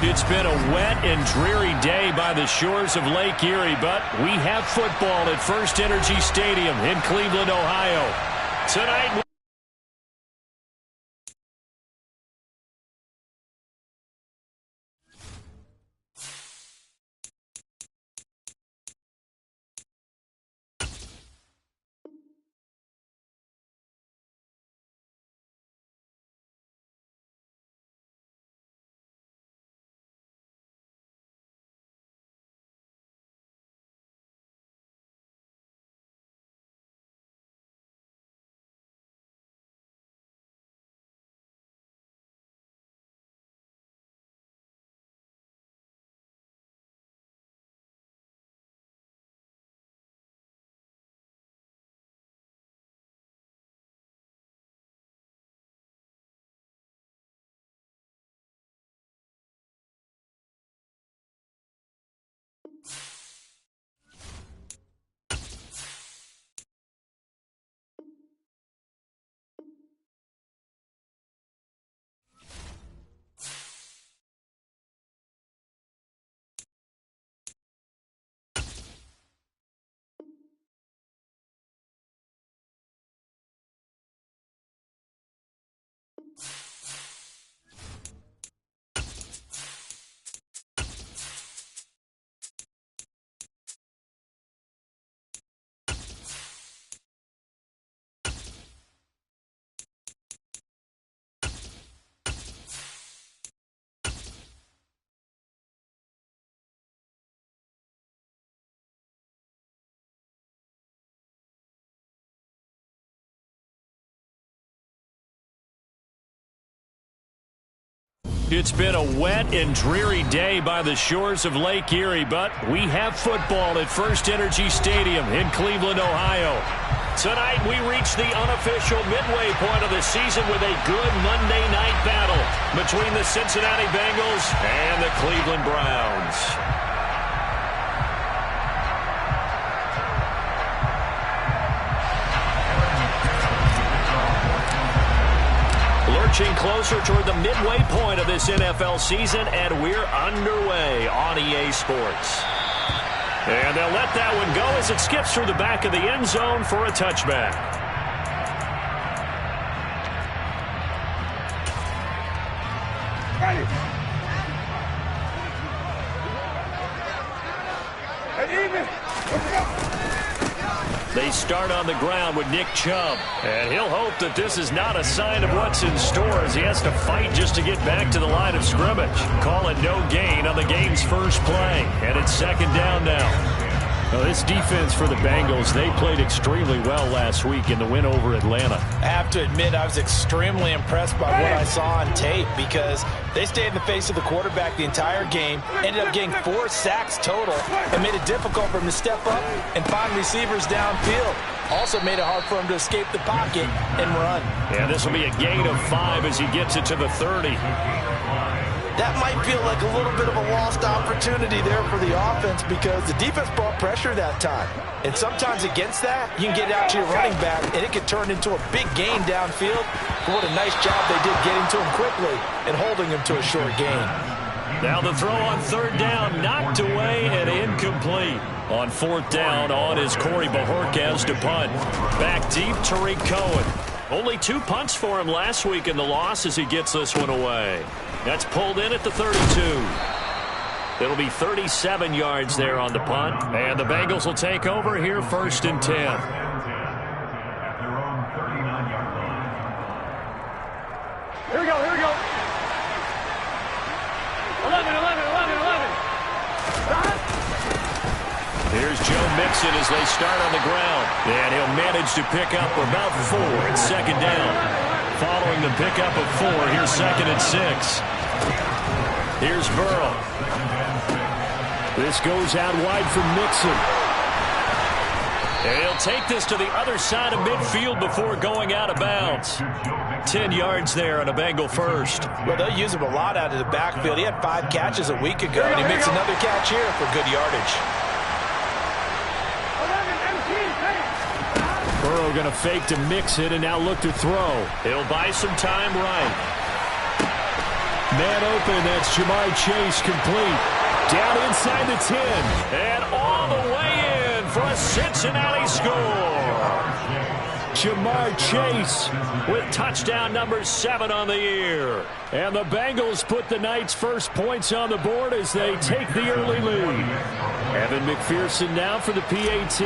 It's been a wet and dreary day by the shores of Lake Erie, but we have football at First Energy Stadium in Cleveland, Ohio. Tonight, it's been a wet and dreary day by the shores of Lake Erie, but we have football at First Energy Stadium in Cleveland, Ohio. Tonight, we reach the unofficial midway point of the season with a good Monday night battle between the Cincinnati Bengals and the Cleveland Browns. Lurching closer toward the midway point of this NFL season, and we're underway on EA Sports. And they'll let that one go as it skips through the back of the end zone for a touchback. They start on the ground with Nick Chubb, and he'll hope that this is not a sign of what's in store as he has to fight just to get back to the line of scrimmage. Call it no gain on the game's first play, and it's second down now. Now, this defense for the Bengals, they played extremely well last week in the win over Atlanta. I have to admit, I was extremely impressed by what I saw on tape because they stayed in the face of the quarterback the entire game, ended up getting 4 sacks total, and made it difficult for him to step up and find receivers downfield. Also made it hard for him to escape the pocket and run. Yeah, this will be a gain of 5 as he gets it to the 30. That might feel like a little bit of a lost opportunity there for the offense because the defense brought pressure that time. And sometimes against that, you can get out to your running back, and it could turn into a big gain downfield. But what a nice job they did getting to him quickly and holding him to a short gain. Now the throw on third down, knocked away and incomplete. On fourth down, on is Corey Bojorquez to punt. Back deep, Tariq Cohen. Only 2 punts for him last week in the loss as he gets this one away. That's pulled in at the 32. It'll be 37 yards there on the punt. And the Bengals will take over here first and 10. Here we go, here we go. 11. Here's Joe Mixon as they start on the ground. And he'll manage to pick up about 4. It's second down. Following the pickup of 4, here's second and 6. Here's Burrow. This goes out wide for Mixon. And he'll take this to the other side of midfield before going out of bounds. 10 yards there on a Bengal first. Well, they'll use him a lot out of the backfield. He had 5 catches a week ago, and he makes another catch here for good yardage. Burrow going to fake to Mixon and now look to throw. He'll buy some time right. Man open, that's Jamar Chase complete. Down inside the 10. And all the way in for a Cincinnati score. Jamar Chase with touchdown number 7 on the year. And the Bengals put the night's first points on the board as they take the early lead. Evan McPherson now for the PAT.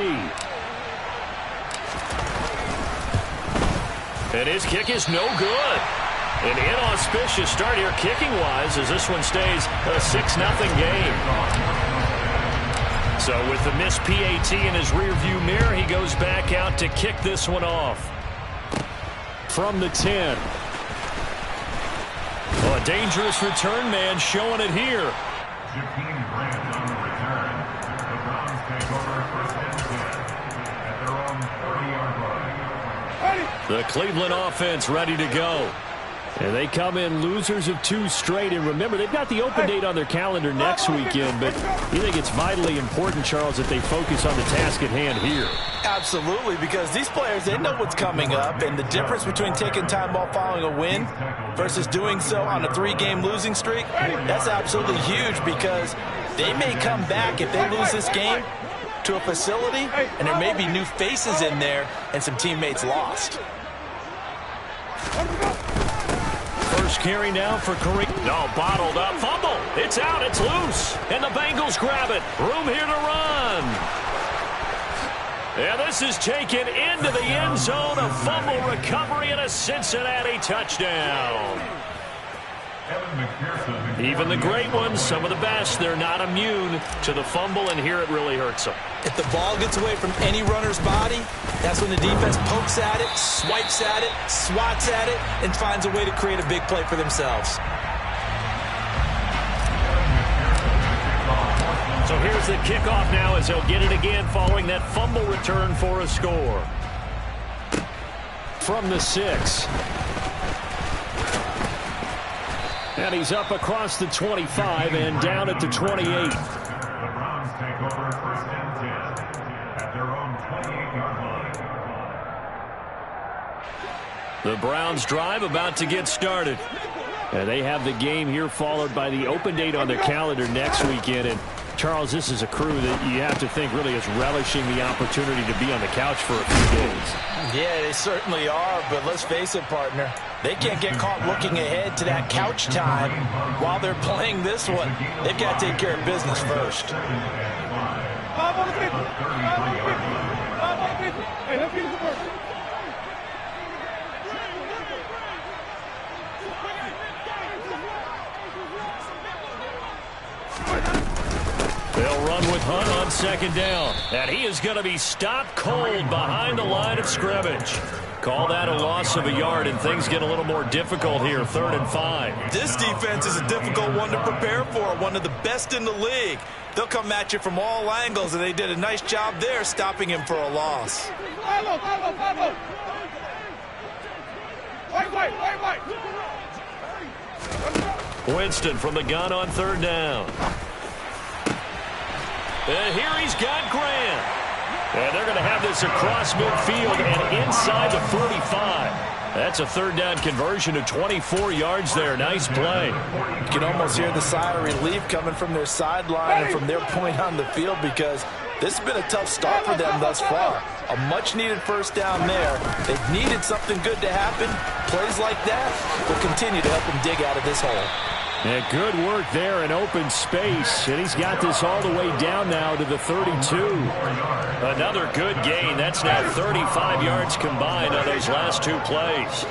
And his kick is no good. An inauspicious start here kicking-wise as this one stays a 6-0 game. So with the missed PAT in his rearview mirror, he goes back out to kick this one off. From the 10. Well, a dangerous return man showing it here. The Cleveland offense ready to go. And they come in losers of 2 straight. And remember, they've got the open date on their calendar next weekend. But you think it's vitally important, Charles, that they focus on the task at hand here? Absolutely, because these players, they know what's coming up. And the difference between taking time off following a win versus doing so on a 3-game losing streak, that's absolutely huge because they may come back if they lose this game to a facility, and there may be new faces in there and some teammates lost. First carry now for Kareem. No, bottled up. Fumble. It's out. It's loose. And the Bengals grab it. Room here to run. And this is taken into the end zone. A fumble recovery and a Cincinnati touchdown. Even the great ones, some of the best, they're not immune to the fumble, and here it really hurts them. If the ball gets away from any runner's body, that's when the defense pokes at it, swipes at it, swats at it, and finds a way to create a big play for themselves. So here's the kickoff now as they'll get it again following that fumble return for a score. From the 6. And he's up across the 25 and down at the 28. The Browns take over 1st and 10 at their own 28-yard line. The Browns drive about to get started. And they have the game here followed by the open date on their calendar next weekend. And Charles, this is a crew that you have to think really is relishing the opportunity to be on the couch for a few days. Yeah, they certainly are, but let's face it, partner. They can't get caught looking ahead to that couch time while they're playing this one. They've got to take care of business first. They'll run with Hunt on 2nd down. And he is going to be stopped cold behind the line of scrimmage. Call that a loss of a yard, and things get a little more difficult here, 3rd and 5. This defense is a difficult one to prepare for, one of the best in the league. They'll come at you from all angles, and they did a nice job there stopping him for a loss. Winston from the gun on 3rd down. And here he's got Grant. And they're going to have this across midfield and inside the 45. That's a 3rd down conversion of 24 yards there. Nice play. You can almost hear the sigh of relief coming from their sideline and from their point on the field because this has been a tough start for them thus far. A much-needed 1st down there. They've needed something good to happen. Plays like that will continue to help them dig out of this hole. And good work there in open space. And he's got this all the way down now to the 32. Another good gain. That's now 35 yards combined on those last 2 plays.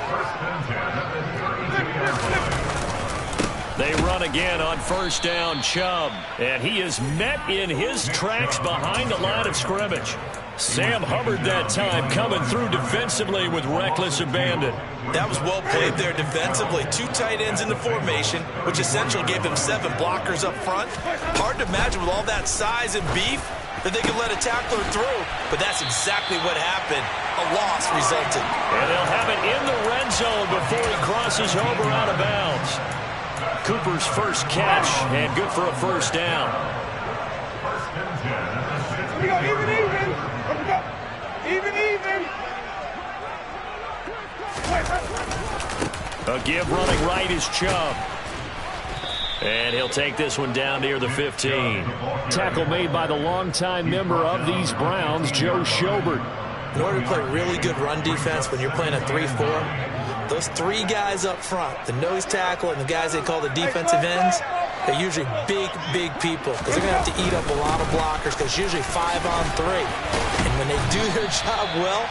They run again on 1st down, Chubb. And he is met in his tracks behind the line of scrimmage. Sam Hubbard that time coming through defensively with reckless abandon. That was well played there defensively. 2 tight ends in the formation, which essentially gave them 7 blockers up front. Hard to imagine with all that size and beef that they could let a tackler through, but that's exactly what happened. A loss resulted. And they'll have it in the red zone before he crosses over out of bounds. Cooper's first catch, and good for a 1st down. Here we go, even. A give running right is Chubb. And he'll take this one down near the 15. Tackle made by the longtime member of these Browns, Joe Schobert. In order to play really good run defense when you're playing a 3-4, those three guys up front, the nose tackle and the guys they call the defensive ends, they're usually big people because they're going to have to eat up a lot of blockers because usually 5-on-3. And when they do their job well,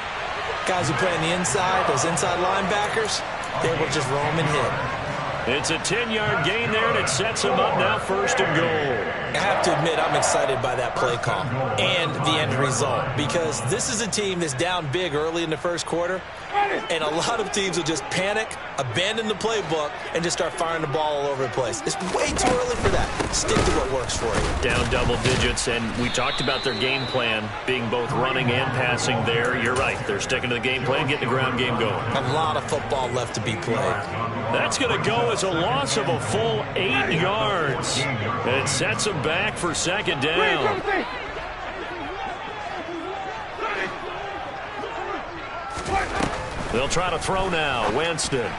guys who play on the inside, those inside linebackers, they will just roam and hit. It's a 10-yard gain there, and it sets him up now 1st and goal. I have to admit, I'm excited by that play call and the end result because this is a team that's down big early in the first quarter, and a lot of teams will just panic, abandon the playbook, and just start firing the ball all over the place. It's way too early for that. Stick to what works for you. Down double digits, and we talked about their game plan being both running and passing there. You're right. They're sticking to the game plan, getting the ground game going. A lot of football left to be played. That's going to go as a loss of a full 8 yards. It sets them back for 2nd down. They'll try to throw now. Winston.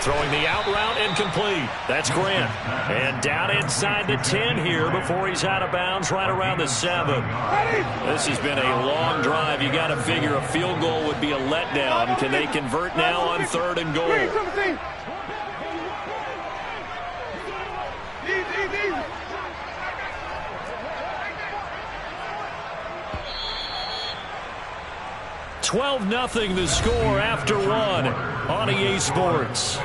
Throwing the out route incomplete. That's Grant. And down inside the 10 here before he's out of bounds right around the 7. This has been a long drive. You got to figure a field goal would be a letdown. Can they convert now on 3rd and goal? $12-0 the score after 1 on EA Sports.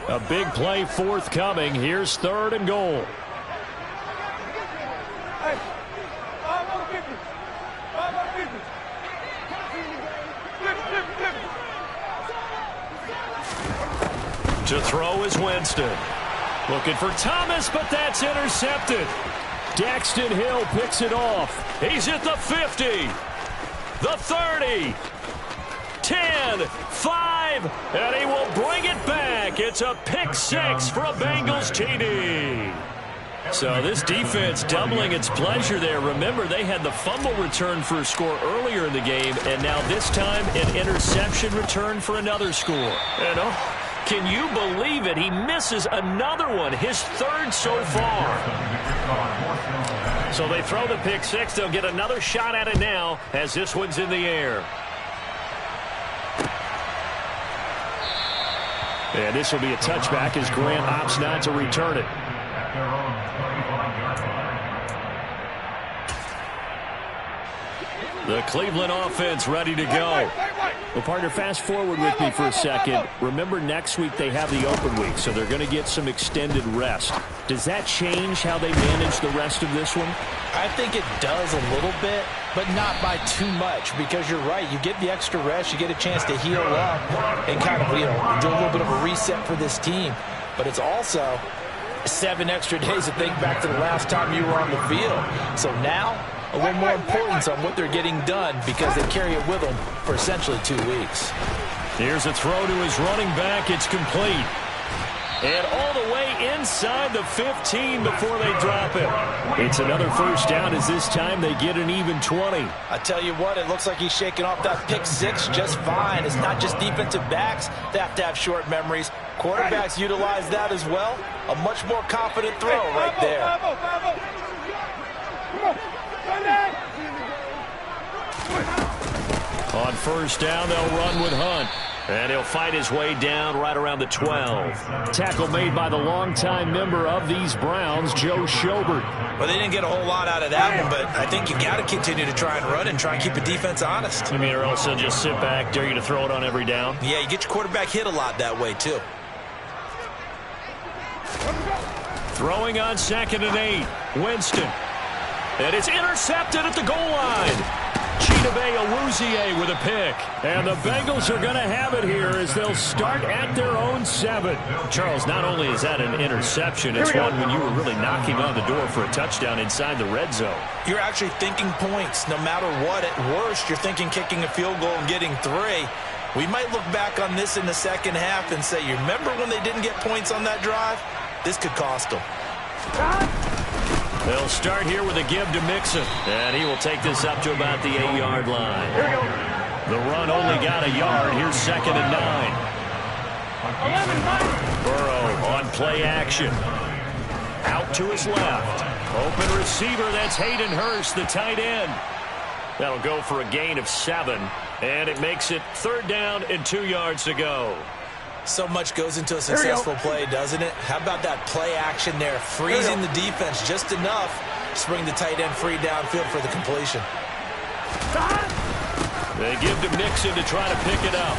A big play forthcoming. Here's 3rd and goal. To throw is Winston. Looking for Thomas, but that's intercepted. Daxton Hill picks it off. He's at the 50, the 30, 10, 5, and he will bring it back. It's a pick 6 for a Bengals TD. So this defense doubling its pleasure there. Remember, they had the fumble return for a score earlier in the game, and now this time an interception return for another score. And can you believe it? He misses another one, his 3rd so far. So they throw the pick 6. They'll get another shot at it now as this one's in the air. And this will be a touchback as Grant opts not to return it. The Cleveland offense ready to go. Well, partner, fast forward with me for a second. Remember, next week they have the open week, so they're going to get some extended rest. Does that change how they manage the rest of this one? I think it does a little bit, but not by too much, because you're right. You get the extra rest. You get a chance to heal up and kind of, do a little bit of a reset for this team. But it's also 7 extra days to think back to the last time you were on the field. So now, a little more importance on what they're getting done because they carry it with them for essentially 2 weeks. Here's a throw to his running back. It's complete. And all the way inside the 15 before they drop it. It's another 1st down as this time they get an even 20. I tell you what, it looks like he's shaking off that pick 6 just fine. It's not just defensive backs that have to have short memories. Quarterbacks utilize that as well. A much more confident throw right there. On 1st down, they'll run with Hunt. And he'll fight his way down right around the 12. Tackle made by the longtime member of these Browns, Joe Schobert. Well, they didn't get a whole lot out of that one, but I think you got to continue to try and run and try and keep the defense honest. I mean, or else they'll just sit back, dare you to throw it on every down. Yeah, you get your quarterback hit a lot that way, too. Throwing on 2nd and 8. Winston. And it's intercepted at the goal line. Chidobe Awuzie with a pick. And the Bengals are going to have it here as they'll start at their own 7. Charles, not only is that an interception, it's one when you were really knocking on the door for a touchdown inside the red zone. You're actually thinking points no matter what. At worst, you're thinking kicking a field goal and getting 3. We might look back on this in the second half and say, you remember when they didn't get points on that drive? This could cost them. They'll start here with a give to Mixon. And he will take this up to about the 8-yard line. Here we go. The run only got a yard. Here's 2nd and 9. 11, 9. Burrow on play action. Out to his left. Open receiver, that's Hayden Hurst, the tight end. That'll go for a gain of 7. And it makes it 3rd down and 2 yards to go. So much goes into a successful play, doesn't it? How about that play action there? Freezing the defense just enough to bring the tight end free downfield for the completion. They give to Mixon to try to pick it up.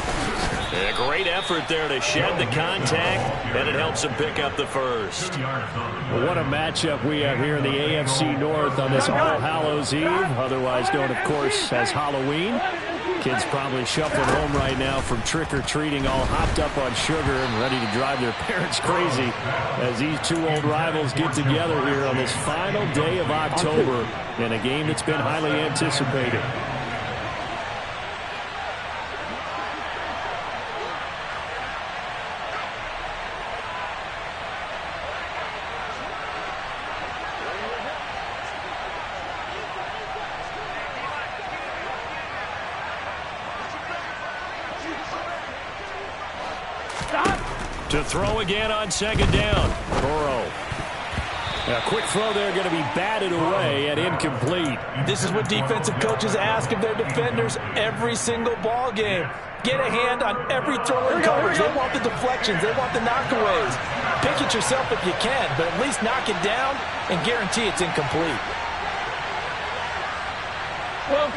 A great effort there to shed the contact, and it helps him pick up the first. What a matchup we have here in the AFC North on this All Hallows Eve, otherwise known, of course, as Halloween. Kids probably shuffling home right now from trick-or-treating, all hopped up on sugar and ready to drive their parents crazy as these two old rivals get together here on this final day of October in a game that's been highly anticipated. To throw again on 2nd down. Burrow. A quick throw there going to be batted away and incomplete. This is what defensive coaches ask of their defenders every single ball game. Get a hand on every throw in coverage. They want the deflections. They want the knockaways. Pick it yourself if you can, but at least knock it down and guarantee it's incomplete. 12.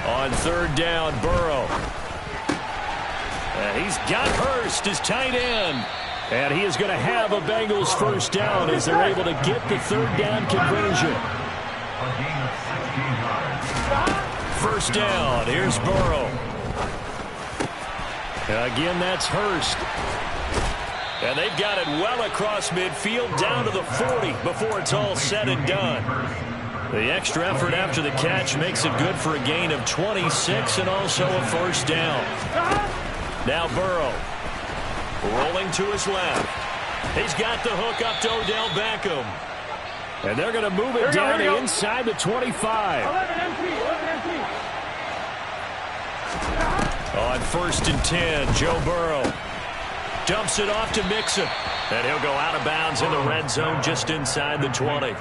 On 3rd down, Burrow. And he's got Hurst, his tight end. And he is going to have a Bengals 1st down as they're able to get the 3rd down conversion. 1st down, here's Burrow. Again, that's Hurst. And they've got it well across midfield, down to the 40 before it's all said and done. The extra effort after the catch makes it good for a gain of 26 and also a 1st down. Now Burrow, rolling to his left. He's got the hook up to Odell Beckham. And they're going to move it down to inside the 25. 11 empty. On 1st and 10, Joe Burrow dumps it off to Mixon. And he'll go out of bounds in the red zone just inside the 20.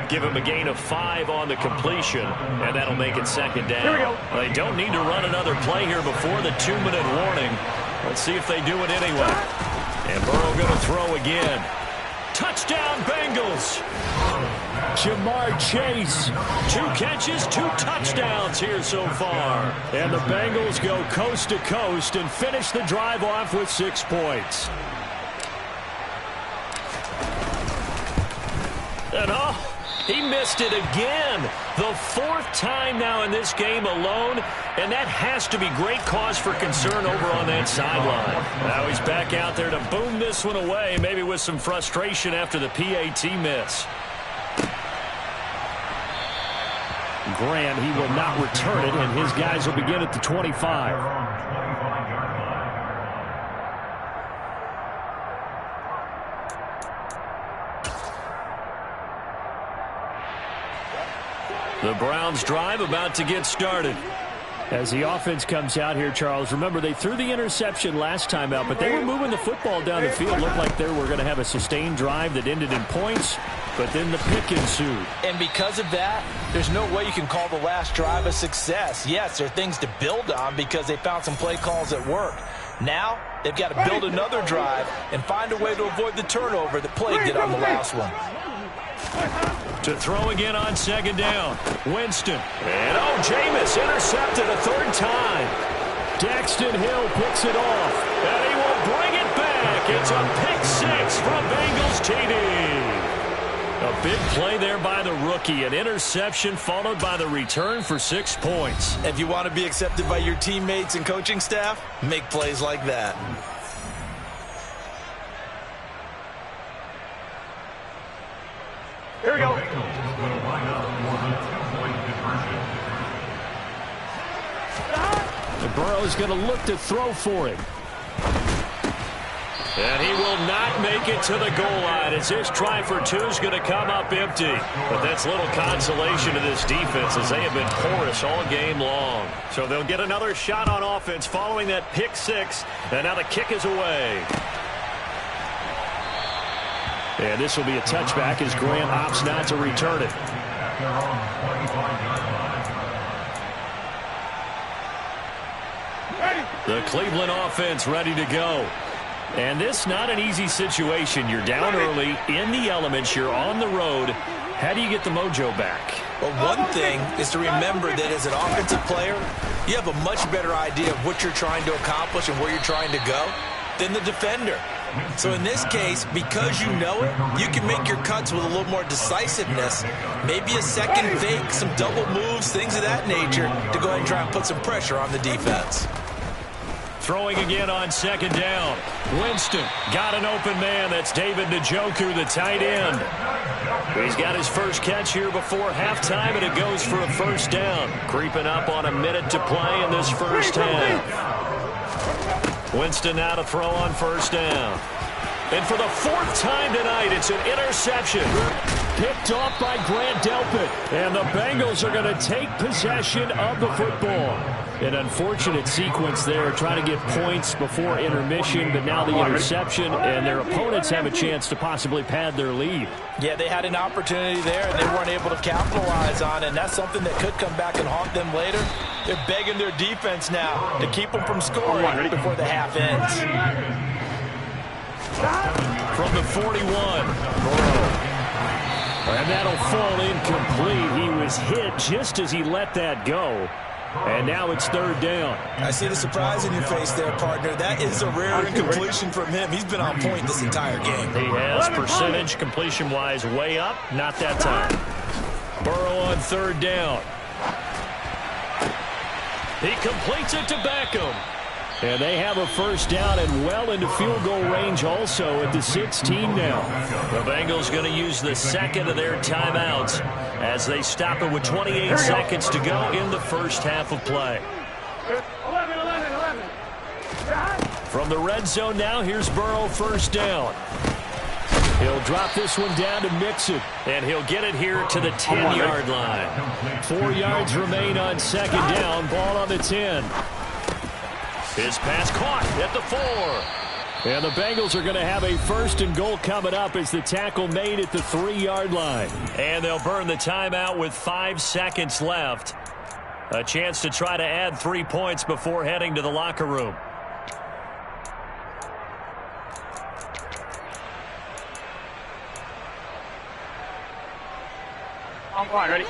Give him a gain of 5 on the completion, and that'll make it 2nd down. They don't need to run another play here before the 2-minute warning. Let's see if they do it anyway. And Burrow going to throw again. Touchdown, Bengals. Jamar Chase. 2 catches, 2 touchdowns here so far. And the Bengals go coast to coast and finish the drive off with 6 points. And he missed it again. The 4th time now in this game alone, and that has to be great cause for concern over on that sideline. Now he's back out there to boom this one away, maybe with some frustration after the PAT miss. Grant, he will not return it, and his guys will begin at the 25. The Browns drive about to get started. As the offense comes out here, Charles, remember they threw the interception last time out, but they were moving the football down the field. Looked like they were going to have a sustained drive that ended in points, but then the pick ensued. And because of that, there's no way you can call the last drive a success. Yes, there are things to build on because they found some play calls that work. Now, they've got to build another drive and find a way to avoid the turnover that plagued it on the last one. To throw again on 2nd down. Winston. And Jameis intercepted a 3rd time. Daxton Hill picks it off. And he will bring it back. It's a pick 6 from Bengals TD. A big play there by the rookie. An interception followed by the return for 6 points. If you want to be accepted by your teammates and coaching staff, make plays like that. Here we go. And Burrow's going to look to throw for him. And he will not make it to the goal line as this try for two is going to come up empty. But that's little consolation to this defense as they have been porous all game long. So they'll get another shot on offense following that pick six. And now the kick is away. And this will be a touchback as Graham opts not to return it. The Cleveland offense ready to go. And this not an easy situation. You're down early, in the elements, you're on the road. How do you get the mojo back? Well, one thing is to remember that as an offensive player, you have a much better idea of what you're trying to accomplish and where you're trying to go than the defender. So in this case, because you know it, you can make your cuts with a little more decisiveness. Maybe a second fake, some double moves, things of that nature to go ahead and try and put some pressure on the defense. Throwing again on second down. Winston got an open man. That's David Njoku, the tight end. He's got his first catch here before halftime, and it goes for a first down. Creeping up on a minute to play in this first half. Winston now to throw on first down. And for the fourth time tonight, it's an interception. Picked off by Grant Delpit. And the Bengals are going to take possession of the football. An unfortunate sequence there, trying to get points before intermission, but now the interception, and their opponents have a chance to possibly pad their lead. Yeah, they had an opportunity there, and they weren't able to capitalize on it, and that's something that could come back and haunt them later. They're begging their defense now to keep them from scoring before the half ends. From the 41, and that'll fall incomplete. He was hit just as he let that go. And now it's third down. I see the surprise in your face there, partner. That is a rare incompletion from him. He's been on point this entire game. He has percentage completion-wise way up. Not that time. Burrow on third down. He completes it to Beckham. And they have a first down and well into field goal range also at the 16 now. The Bengals going to use the second of their timeouts as they stop it with 28 seconds to go in the first half of play. 11. From the red zone now, here's Burrow first down. He'll drop this one down to Mixon, and he'll get it here to the 10-yard line. 4 yards remain on second down, ball on the 10. His pass caught at the 4. And the Bengals are going to have a first and goal coming up as the tackle made at the 3-yard line. And they'll burn the timeout with 5 seconds left. A chance to try to add 3 points before heading to the locker room. I'm fine, ready?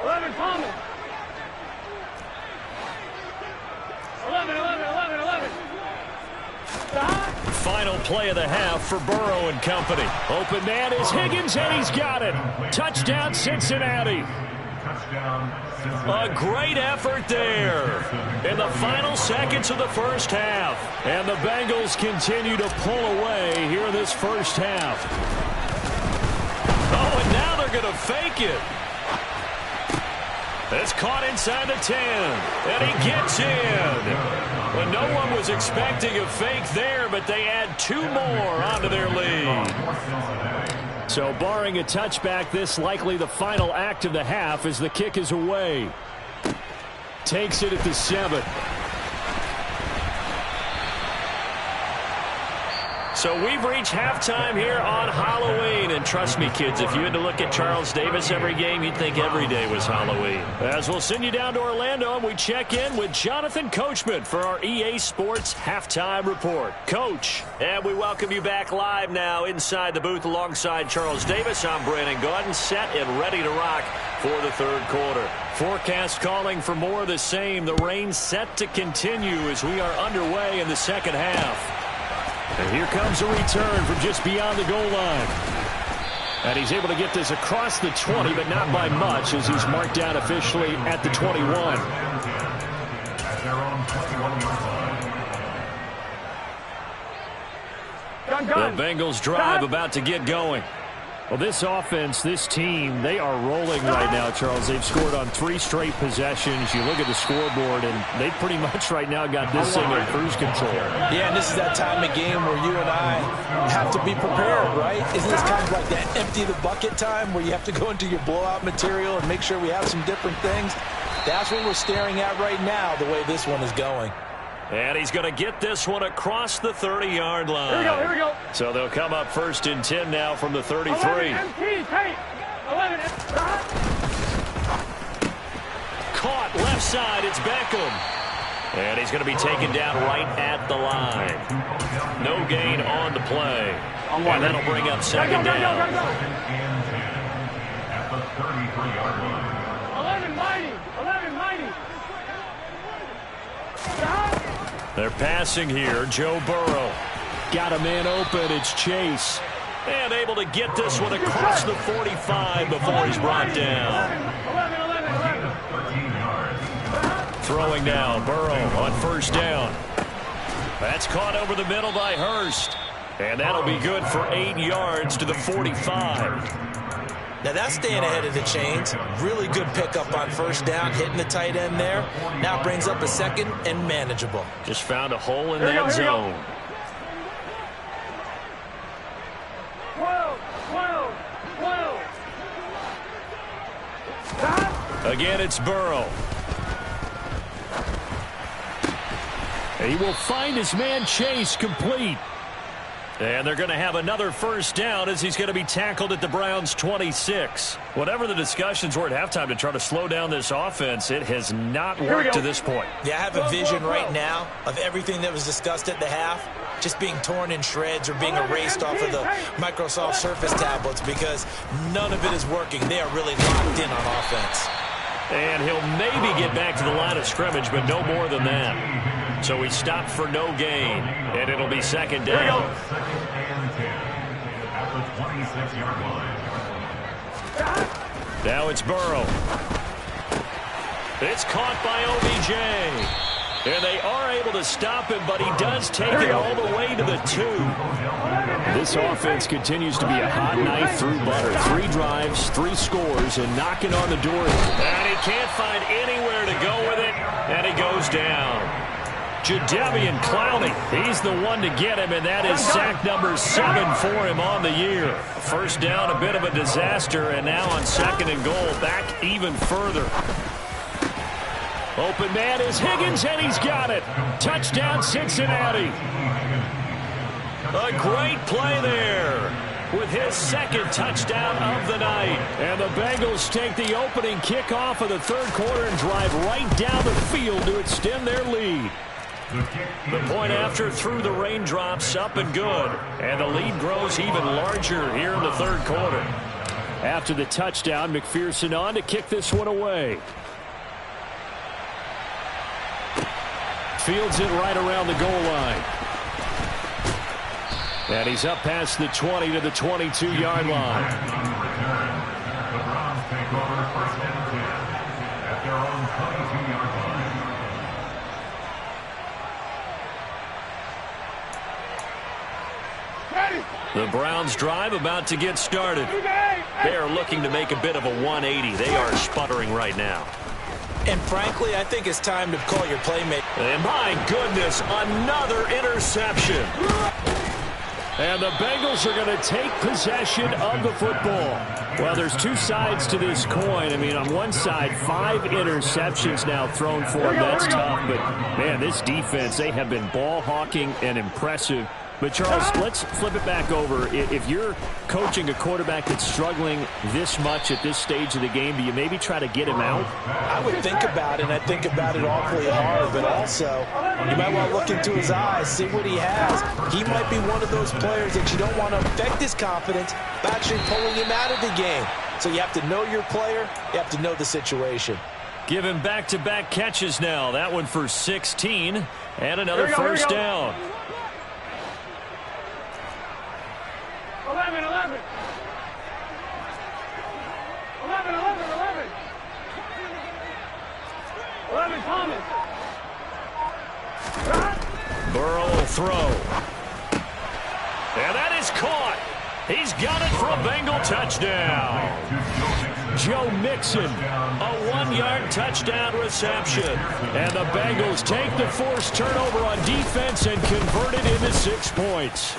11, Palmer. 11. Stop. Final play of the half for Burrow and company. Open man is Higgins, and he's got it. Touchdown, Cincinnati. A great effort there in the final seconds of the first half. And the Bengals continue to pull away here in this first half. Oh, and now they're going to fake it. It's caught inside the 10, and he gets in. Well, no one was expecting a fake there, but they add 2 more onto their lead. So barring a touchback, this likely the final act of the half as the kick is away. Takes it at the 7. So we've reached halftime here on Halloween. And trust me, kids, if you had to look at Charles Davis every game, you'd think every day was Halloween. As we'll send you down to Orlando, and we check in with Jonathan Coachman for our EA Sports Halftime Report. Coach, and we welcome you back live now inside the booth alongside Charles Davis. I'm Brandon Gaudin, set and ready to rock for the third quarter. Forecast calling for more of the same. The rain set to continue as we are underway in the second half. And here comes a return from just beyond the goal line. And he's able to get this across the 20, but not by much as he's marked down officially at the 21. The Bengals drive about to get going. Well, this offense, this team, they are rolling right now, Charles. They've scored on 3 straight possessions. You look at the scoreboard, and they pretty much right now got this thing in cruise control. Yeah, and this is that time of game where you and I have to be prepared, right? Isn't this kind of like that empty the bucket time where you have to go into your blowout material and make sure we have some different things? That's what we're staring at right now, the way this one is going. And he's going to get this one across the 30-yard line. Here we go. So they'll come up 1st and 10 now from the 33. 11 MT, take. 11 Caught left side. It's Beckham. And he's going to be taken down right at the line. No gain on the play. And that'll bring up 2nd down. At the 33-yard line. 11 mighty. 11 mighty. They're passing here. Joe Burrow. Got a man open. It's Chase. And able to get this one across the 45 before he's brought down. 13 yards. Throwing now. Burrow on 1st down. That's caught over the middle by Hurst. And that'll be good for 8 yards to the 45. Now that's staying ahead of the chains. Really good pickup on 1st down, hitting the tight end there. Now brings up a 2nd and manageable. Just found a hole in that zone. 12. Again, it's Burrow. He will find his man Chase complete. And they're going to have another 1st down as he's going to be tackled at the Browns' 26. Whatever the discussions were at halftime to try to slow down this offense, it has not worked to this point. Yeah, I have a vision right now of everything that was discussed at the half just being torn in shreds or being erased off of the Microsoft Surface tablets because none of it is working. They are really locked in on offense. And he'll maybe get back to the line of scrimmage, but no more than that. So he stopped for no gain, and it'll be 2nd down. 2nd and 10 at the 26-yard line. Now it's Burrow. It's caught by OBJ. And they are able to stop him, but he does take it all the way to the 2. This offense continues to be a hot knife through butter. 3 drives, 3 scores, and knocking on the door. And he can't find anywhere to go with it, and he goes down. Jadeveon Clowney, he's the one to get him, and that is sack number 7 for him on the year. 1st down, a bit of a disaster, and now on 2nd and goal, back even further. Open man is Higgins, and he's got it. Touchdown, Cincinnati. A great play there with his 2nd touchdown of the night. And the Bengals take the opening kickoff of the 3rd quarter and drive right down the field to extend their lead. The point after through the raindrops, up and good. And the lead grows even larger here in the 3rd quarter. After the touchdown, McPherson on to kick this one away. Fields it right around the goal line. And he's up past the 20 to the 22-yard line. The Browns take over 1st and 10 at their own 22-yard line. The Browns drive about to get started. They are looking to make a bit of a 180. They are sputtering right now. And frankly, I think it's time to call your playmaker. And my goodness, another interception. And the Bengals are going to take possession of the football. Well, there's 2 sides to this coin. I mean, on one side, 5 interceptions now thrown for them. That's tough. But, man, this defense, they have been ball hawking and impressive. But, Charles, let's flip it back over. If you're coaching a quarterback that's struggling this much at this stage of the game, do you maybe try to get him out? I would think about it, and I think about it awfully hard. But also, you might want to look into his eyes, see what he has. He might be one of those players that you don't want to affect his confidence by actually pulling him out of the game. So you have to know your player. You have to know the situation. Give him back-to-back catches now. That one for 16 and another 1st down. 11. 11, Thomas. Burrow will throw. And that is caught. He's got it for a Bengal touchdown. Joe Mixon, a 1-yard touchdown reception. And the Bengals take the forced turnover on defense and convert it into 6 points.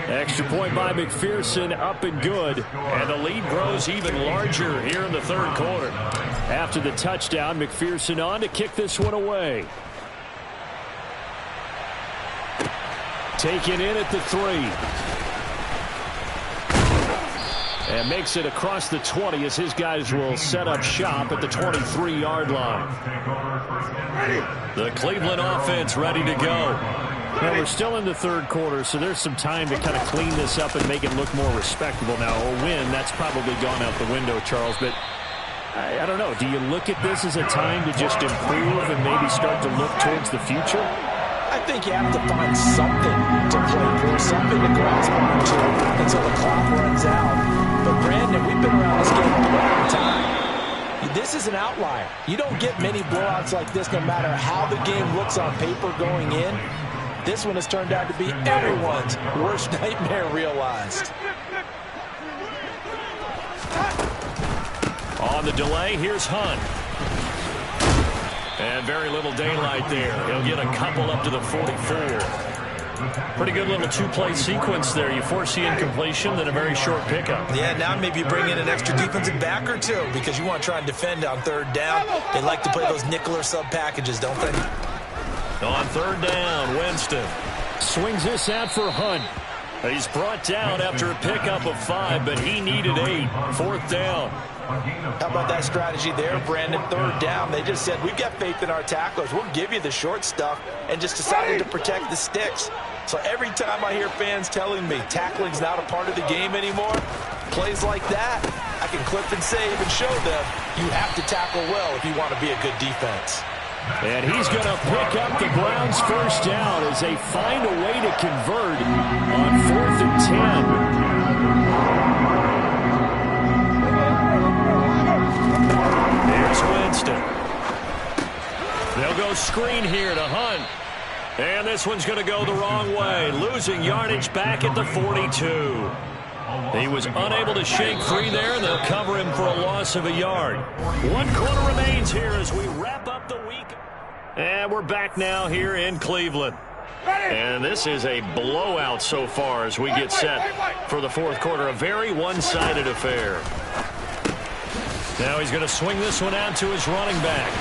Extra point by McPherson, up and good. And the lead grows even larger here in the third quarter. After the touchdown, McPherson on to kick this one away. Taken in at the 3. And makes it across the 20 as his guys will set up shop at the 23-yard line. The Cleveland offense ready to go. Well, we're still in the third quarter, so there's some time to kind of clean this up and make it look more respectable. Now, a win, that's probably gone out the window, Charles, but I don't know. Do you look at this as a time to just improve and maybe start to look towards the future? I think you have to find something to play for, something to grasp onto until the clock runs out. But, Brandon, we've been around this game a long time. This is an outlier. You don't get many blowouts like this no matter how the game looks on paper going in. This one has turned out to be everyone's worst nightmare realized. On the delay, here's Hunt. And very little daylight there. He'll get a couple up to the 44. Pretty good little two-play sequence there. You force the incompletion, then a very short pickup. Yeah, now maybe you bring in an extra defensive back or two because you want to try and defend on third down. They like to play those nickel or sub packages, don't they? On third down, Winston swings this out for Hunt. He's brought down after a pickup of 5, but he needed 8. Fourth down. How about that strategy there, Brandon? Third down, they just said, we've got faith in our tacklers. We'll give you the short stuff, and just decided to protect the sticks. So every time I hear fans telling me tackling's not a part of the game anymore, plays like that, I can clip and save and show them you have to tackle well if you want to be a good defense. And he's going to pick up the Browns' first down as they find a way to convert on 4th and 10. Here's Winston. They'll go screen here to Hunt. And this one's going to go the wrong way, losing yardage back at the 42. He was unable to shake free there, and they'll cover him for a loss of a yard. 1 quarter remains here as we wrap up the week. And we're back now here in Cleveland. And this is a blowout so far as we get set for the fourth quarter. A very one-sided affair. Now he's going to swing this one out to his running back.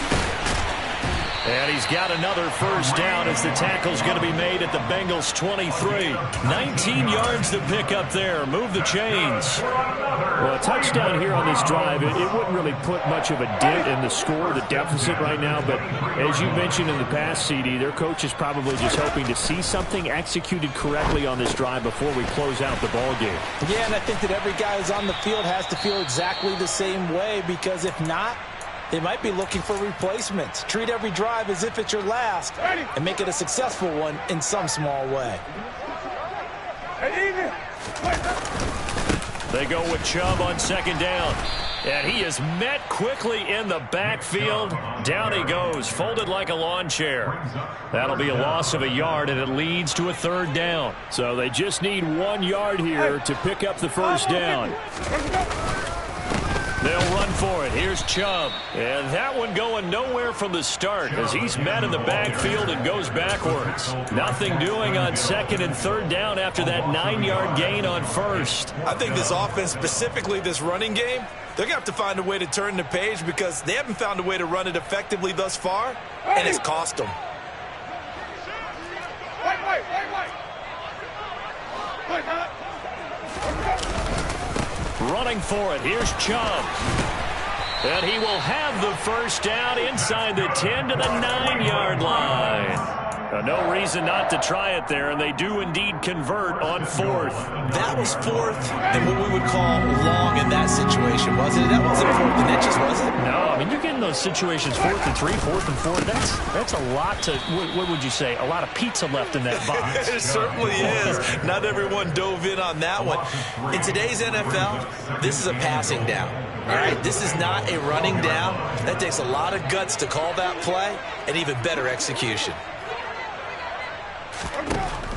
And he's got another first down as the tackle's going to be made at the Bengals 23. 19 yards to pick up there. Move the chains. Well, a touchdown here on this drive, it wouldn't really put much of a dent in the score, the deficit right now. But as you mentioned in the past, CD, their coach is probably just hoping to see something executed correctly on this drive before we close out the ball game. Yeah, and I think that every guy who's on the field has to feel exactly the same way, because if not, they might be looking for replacements. Treat every drive as if it's your last and make it a successful one in some small way. They go with Chubb on second down. And he is met quickly in the backfield. Down he goes, folded like a lawn chair. That'll be a loss of a yard, and it leads to a third down. So they just need 1 yard here to pick up the first down. They'll run for it. Here's Chubb. And that one going nowhere from the start as he's met in the backfield and goes backwards. Nothing doing on second and third down after that 9-yard gain on first. I think this offense, specifically this running game, they're going to have to find a way to turn the page because they haven't found a way to run it effectively thus far, and it's cost them. Running for it. Here's Chubb. And he will have the first down inside the 10 to the 9-yard line. No reason not to try it there, and they do indeed convert on fourth. That was fourth and what we would call long in that situation, wasn't it? That wasn't fourth and inches, was it? No, I mean, you get in those situations 4th and 3, 4th and 4. That's a lot to, what would you say, a lot of pizza left in that box. It certainly is. Not everyone dove in on that one. In today's NFL, this is a passing down. All right, this is not a running down. That takes a lot of guts to call that play and even better execution.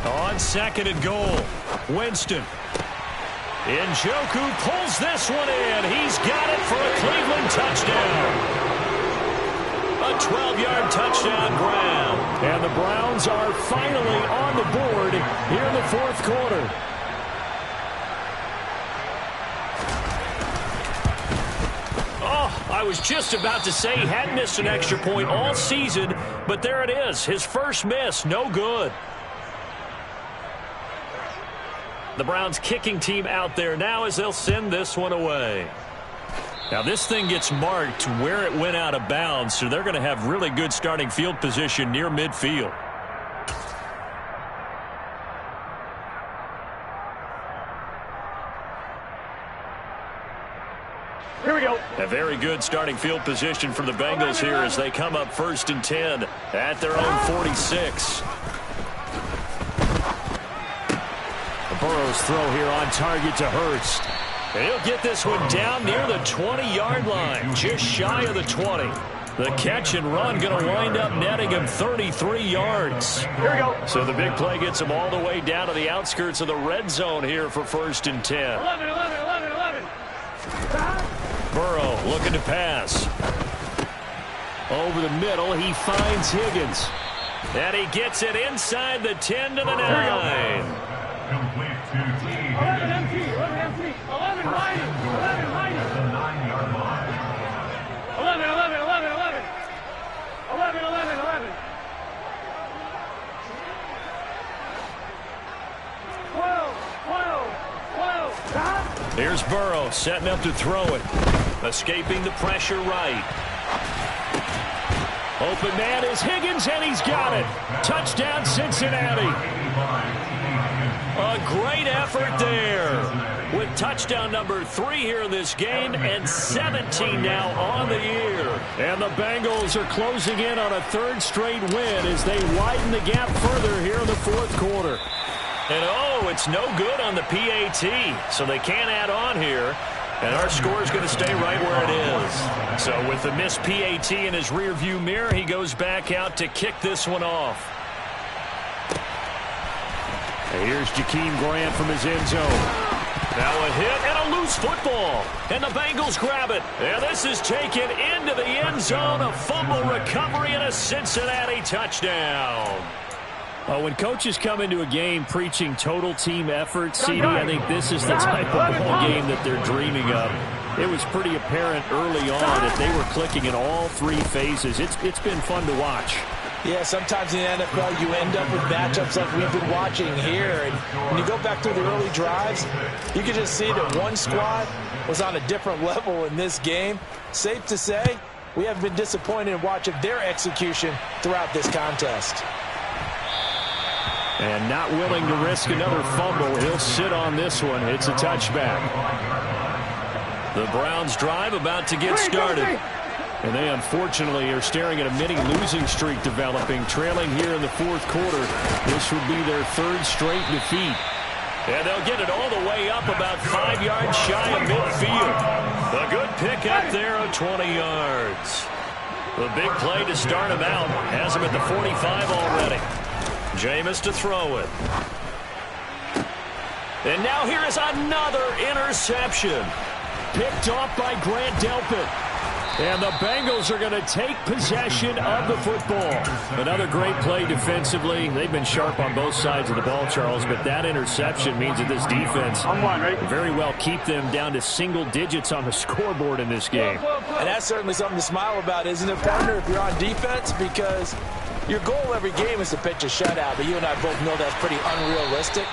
On second and goal, Winston. Njoku pulls this one in. He's got it for a Cleveland touchdown. A 12-yard touchdown grab. And the Browns are finally on the board here in the fourth quarter. I was just about to say he hadn't missed an extra point all season, but there it is. His first miss, no good. The Browns kicking team out there now as they'll send this one away. Now this thing gets marked where it went out of bounds, so they're going to have really good starting field position near midfield. Here we go. A very good starting field position for the Bengals here as they come up 1st and 10 at their own 46. Burrow's throw here on target to Hurst. And he'll get this one down near the 20-yard line, just shy of the 20. The catch and run going to wind up netting him 33 yards. Here we go. So the big play gets him all the way down to the outskirts of the red zone here for 1st and 10. 11, 11, 11, 11. Burrow looking to pass. Over the middle, he finds Higgins. And he gets it inside the 10 to the 9. Complete to T. 11 empty, 11 empty. 11 mighty, 11 mighty. The 9-yard line. 11, 11, 11, 11. 11, 11, 11. 12, 12, 12. Here's Burrow setting up to throw it. Escaping the pressure right. Open man is Higgins, and he's got it. Touchdown, Cincinnati. A great effort there. With touchdown number 3 here in this game and 17 now on the year. And the Bengals are closing in on a 3rd straight win as they widen the gap further here in the fourth quarter. And it's no good on the PAT, so they can't add on here. And our score is going to stay right where it is. So with the missed PAT in his rearview mirror, he goes back out to kick this one off. And here's Jakeem Grant from his end zone. Now a hit and a loose football. And the Bengals grab it. And this is taken into the end zone. A fumble recovery and a Cincinnati touchdown. When coaches come into a game preaching total team effort, CD, I think this is the type of ball game that they're dreaming of. It was pretty apparent early on that they were clicking in all 3 phases. It's been fun to watch. Yeah, sometimes in the NFL you end up with matchups like we've been watching here. And when you go back through the early drives, you can just see that one squad was on a different level in this game. Safe to say, we have been disappointed in watching their execution throughout this contest. And not willing to risk another fumble. He'll sit on this one. It's a touchback. The Browns drive about to get started. And they unfortunately are staring at a mini losing streak developing, trailing here in the fourth quarter. This would be their 3rd straight defeat. And they'll get it all the way up about 5 yards shy of midfield. A good pick up there of 20 yards. The big play to start him out has him at the 45 already. Jameis to throw it. And now here is another interception. Picked off by Grant Delpit. And the Bengals are going to take possession of the football. Another great play defensively. They've been sharp on both sides of the ball, Charles, but that interception means that this defense very well keep them down to single digits on the scoreboard in this game. And that's certainly something to smile about, isn't it, partner, if you're on defense? Because your goal every game is to pitch a shutout, but you and I both know that's pretty unrealistic.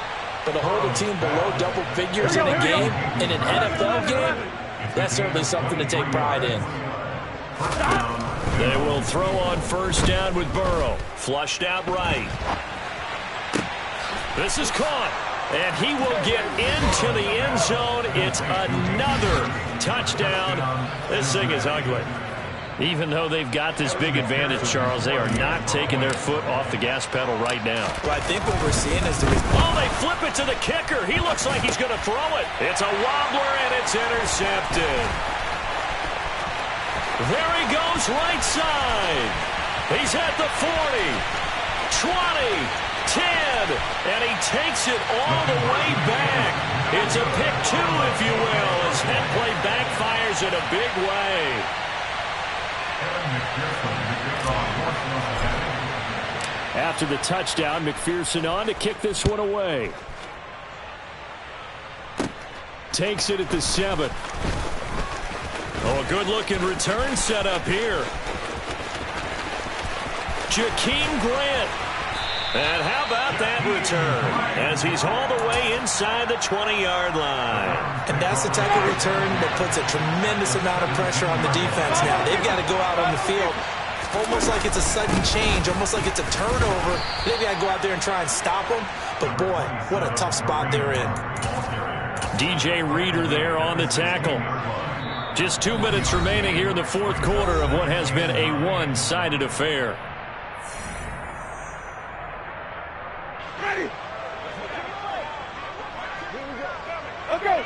But to hold a team below double figures in a game, in an NFL game, that's certainly something to take pride in. They will throw on 1st down with Burrow. Flushed out right. This is caught. And he will get into the end zone. It's another touchdown. This thing is ugly. Even though they've got this big advantage, Charles, they are not taking their foot off the gas pedal right now. Well, I think what we're seeing is they flip it to the kicker. He looks like he's going to throw it. It's a wobbler, and it's intercepted. There he goes right side. He's at the 40, 20, 10, and he takes it all the way back. It's a pick 2, if you will, as head play backfires in a big way. After the touchdown, McPherson on to kick this one away. Takes it at the 7. Oh, a good-looking return set up here. Jakeem Grant. And how about that return as he's hauled away inside the 20-yard line. And that's the type of return that puts a tremendous amount of pressure on the defense now. They've got to go out on the field almost like it's a sudden change, almost like it's a turnover. They've got to go out there and try and stop them. But, boy, what a tough spot they're in. DJ Reader there on the tackle. Just 2 minutes remaining here in the fourth quarter of what has been a one-sided affair. Ready? Okay.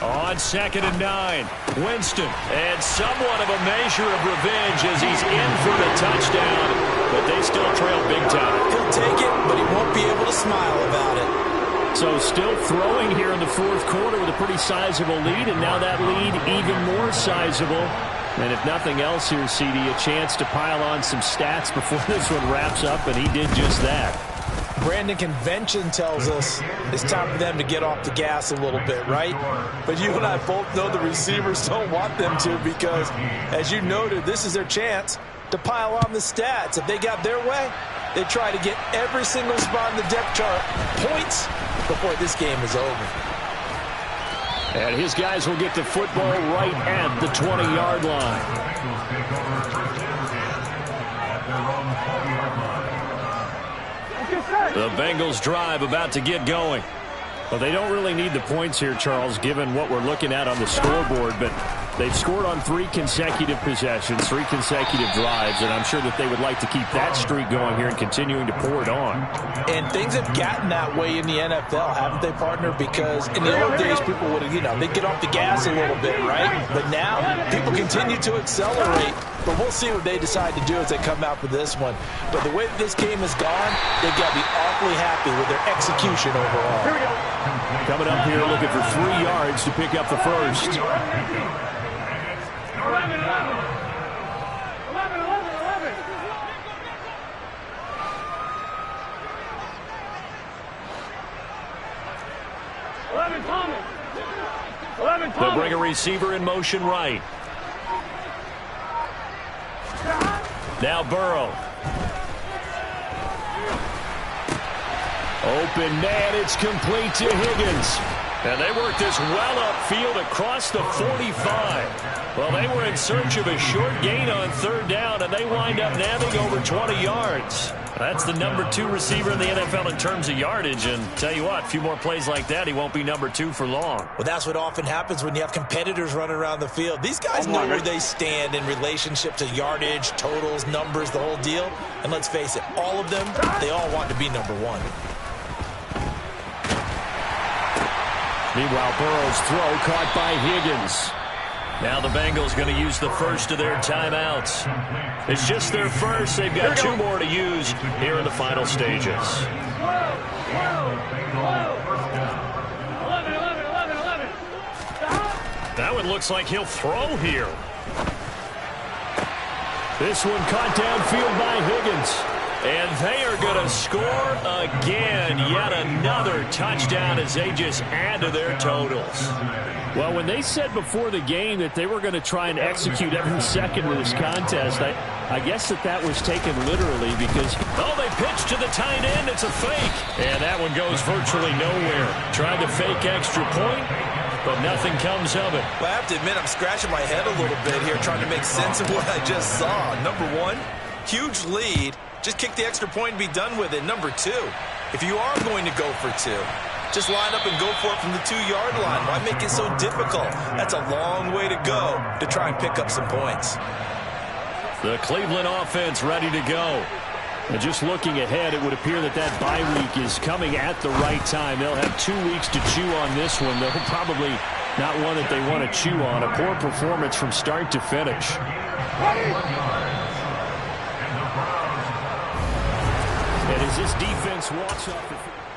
On 2nd and 9, Winston. And somewhat of a measure of revenge as he's in for the touchdown. But they still trail big time. He'll take it, but he won't be able to smile about it. So still throwing here in the fourth quarter with a pretty sizable lead, and now that lead even more sizable. And if nothing else here, CD, a chance to pile on some stats before this one wraps up, and he did just that. Brandon, convention tells us it's time for them to get off the gas a little bit, right? But you and I both know the receivers don't want them to because, as you noted, this is their chance to pile on the stats. If they got their way, they try to get every single spot in the depth chart points before this game is over. And his guys will get the football right at the 20-yard line. The Bengals drive about to get going. Well, they don't really need the points here, Charles, given what we're looking at on the scoreboard, but they've scored on 3 consecutive possessions, 3 consecutive drives, and I'm sure that they would like to keep that streak going here and continuing to pour it on. And things have gotten that way in the NFL, haven't they, partner? Because in the old days, people would have, they'd get off the gas a little bit, right? But now, people continue to accelerate. But we'll see what they decide to do as they come out for this one. But the way that this game has gone, they've got to be awfully happy with their execution overall. Here we go. Coming up here looking for 3 yards to pick up the first. 11, 11. 11, 11, 11. 11 Thomas. 11 Thomas. They'll bring a receiver in motion right. Now Burrow. Open man, it's complete to Higgins. And they work this well upfield across the 45. Well, they were in search of a short gain on 3rd down, and they wind up nabbing over 20 yards. That's the number 2 receiver in the NFL in terms of yardage. And tell you what, a few more plays like that, he won't be number 2 for long. Well, that's what often happens when you have competitors running around the field. These guys know where they stand in relationship to yardage, totals, numbers, the whole deal. And let's face it, all of them, they all want to be number 1. Meanwhile, Burrow's throw caught by Higgins. Now the Bengals going to use the first of their timeouts. It's just their first. They've got 2 more to use here in the final stages. 11, 11, 11, 11. That one looks like he'll throw here. This one caught downfield by Higgins. And they are going to score again. Yet another touchdown as they just add to their totals. Well, when they said before the game that they were going to try and execute every second of this contest, I guess that was taken literally because... Oh, they pitch to the tight end. It's a fake. And that one goes virtually nowhere. Tried to fake extra point, but nothing comes of it. Well, I have to admit, I'm scratching my head a little bit here trying to make sense of what I just saw. Number 1, huge lead. Just kick the extra point and be done with it. Number 2, if you are going to go for 2, just line up and go for it from the 2-yard line. Why make it so difficult? That's a long way to go to try and pick up some points. The Cleveland offense ready to go. And just looking ahead, it would appear that bye week is coming at the right time. They'll have 2 weeks to chew on this one. They'll probably not one that they want to chew on. A poor performance from start to finish. And as this defense walks off the field.